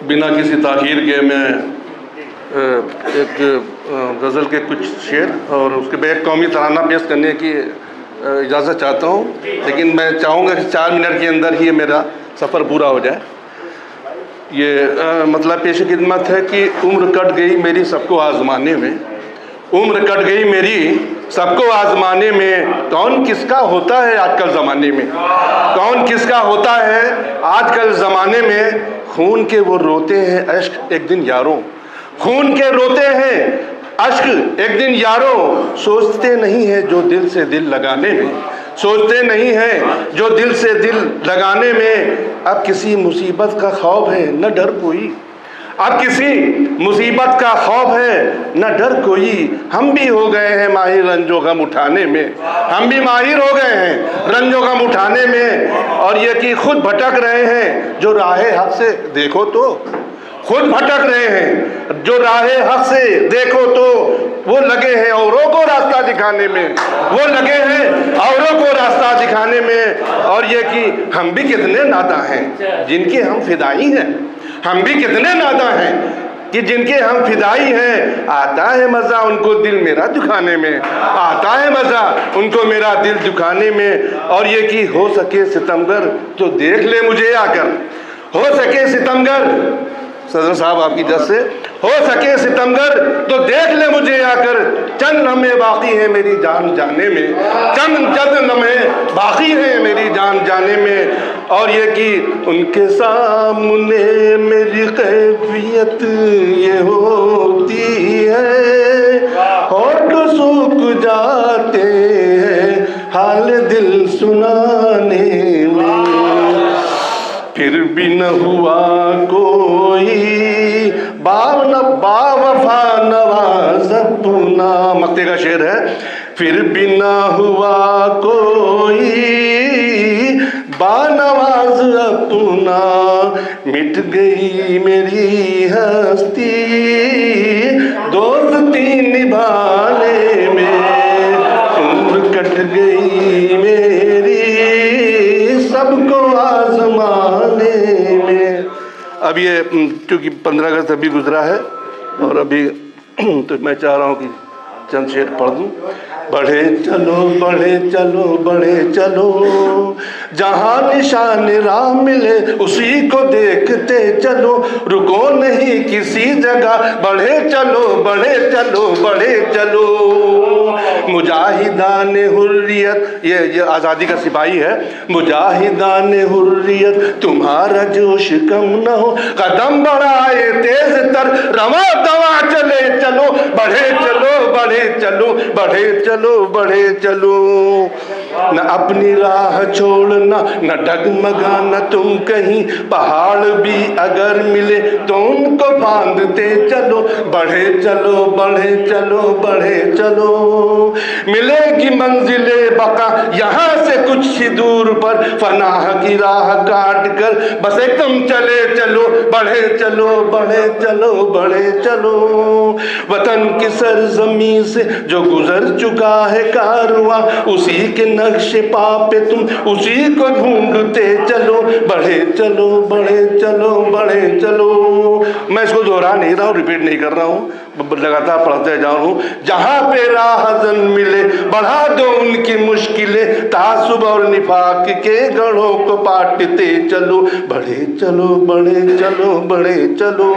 بنا کسی تاخیر کے میں ایک غزل کے کچھ شعر اور اس کے بعد ایک قومی ترانہ پیش کرنے کی اجازت چاہتا ہوں، لیکن میں چاہوں گا کہ 4 منٹ کے اندر ہی میرا سفر پورا ہو جائے۔ یہ مطلب پیش خدمت ہے کہ عمر کٹ گئی میری سب کو آزمانے میں، عمر کٹ گئی میری سب کو آزمانے میں، کون کس کا ہوتا ہے آج کل زمانے میں، کون کس کا ہوتا ہے آج کل زمانے میں، خون کے وہ روتے ہیں اشک ایک دن یاروں، خون کے روتے ہیں اشک ایک دن یاروں، سوچتے نہیں ہیں جو دل سے دل لگانے میں، سوچتے نہیں ہیں جو دل سے دل لگانے میں، اب کسی مصیبت کا خوف ہے نہ ڈر کوئی، اب کسی مصیبت کا خوف ہے نہ ڈر کوئی، ہم بھی ہو گئے ہیں ماہر رنج و غم اٹھانے میں، ہم بھی ماہر ہو گئے ہیں رنج و غم اٹھانے میں، اور یہ کہ خود بھٹک رہے ہیں جو راہ حق سے دیکھو تو، خود بھٹک رہے ہیں جو راہ حق سے دیکھو تو، وہ لگے ہیں اوروں کو راستہ دکھانے میں، وہ لگے ہیں اوروں کو راستہ دکھانے میں، اور یہ کہ ہم بھی کتنے ناداں ہیں جن کے ہم فدائی ہیں، ہم بھی کتنے ناداں ہیں کہ جن کے ہم فدائی ہیں، آتا ہے مزہ ان کو دل میرا دکھانے میں، آتا ہے مزہ ان کو میرا دل دکھانے میں، اور یہ کہ ہو سکے ستمگر تو دیکھ لے مجھے آ کر، ہو سکے ستمگر، صدر صاحب آپ کی جس سے، ہو سکے ستمگر تو دیکھ لے مجھے آ کر، چند لمحے باقی ہیں میری جان جانے میں، چند لمحے باقی ہیں میری جان جانے میں، اور یہ کہ ان کے سامنے میری کیفیت یہ ہوتی ہے، ہونٹ سوکھ جاتے ہیں حال دل سنانے میں، پھر بھی نہ ہوا کوئی با وفا نواز اپنا، مکتے کا شعر ہے، پھر بھی نہ ہوا کوئی با نواز اپنا، مٹ گئی میری ہستی دوستی نبھانے میں، عمر کٹ گئی میری سب کو آزمانے میں۔ اب یہ چونکہ 15 اگست ابھی گزرا ہے اور ابھی تو میں چاہ رہا ہوں کہ چند شعر پڑھ دوں۔ بڑھے چلو بڑھے چلو بڑھے چلو، جہاں نشان راہ ملے اسی کو دیکھتے چلو، رکو نہیں کسی جگہ، بڑھے چلو بڑھے چلو بڑھے چلو، مجاہدان حریت، یہ آزادی کا سپاہی ہے، مجاہدان حریت تمہارا جوش کم نہ ہو، قدم بڑھائے تیز تر رواں دواں چلے چلو، بڑھے چلو بڑھے چلو بڑھے چلو بڑھے چلو، نہ اپنی راہ چھوڑنا نہ ڈگمگانا تم کہیں، پہاڑ بھی اگر ملے تو ان کو باندھتے چلو، بڑھے چلو بڑھے چلو بڑھے چلو، ملے گی منزل بقا یہاں سے کچھ ہی دور پر، فناح کی راہ کاٹ کر بس ایک دم چلے چلو، بڑھے چلو بڑھے چلو بڑھے چلو، وطن کی سرزمین سے جو گزر چکا ہے کارواں، اسی کے نقش پا پہ تم اسی کو ڈھونڈتے چلو، بڑھے چلو بڑھے چلو بڑھے چلو۔ میں اس کو دہرا نہیں رہا ہوں، ریپیٹ نہیں کر رہا ہوں، لگاتار پڑھتے جا رہا ہوں۔ جہاں پہ راہ زن ملے بڑھا دو ان کی مشکلیں، تعصب اور نفاق کے گڑھوں کو پاٹتے چلو، بڑھے چلو بڑھے چلو بڑھے چلو،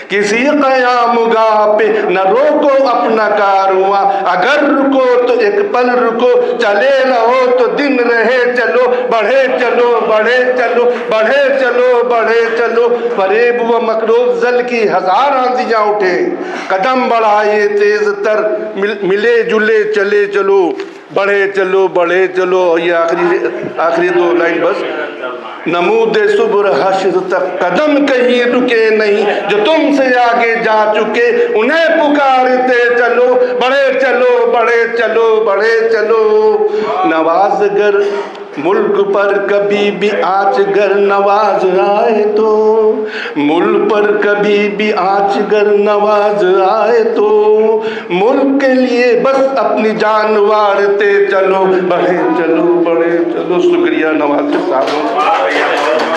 کسی قیام گاہ پہ نہ روکو اپنا کارواں، اگر رکو تو ایک پل رکو، چلے رہو تو دن رہے چلو، بڑھے چلو بڑھے چلو بڑھے چلو بڑھے چلو، فریب و مکر و زل کی ہزار آندیاں اٹھے، قدم بڑھائے تیز تر ملے جلے چلے چلو، بڑھے چلو بڑھے چلو۔ یہ آخری 2 لائن بس، نمود صبر حشر تک قدم کہیں رکے نہیں، جو تم سے آگے جا چکے انہیں پکارتے چلو، بڑھے چلو بڑھے چلو بڑھے چلو، نواز گر ملک پر کبھی بھی آنچ گر نواز آئے تو، ملک پر کبھی بھی آنچ گر نواز آئے تو، ملک کے لیے بس اپنی جان وارتے چلو، بڑھے چلو بڑھے چلو۔ شکریہ نواز صاحب۔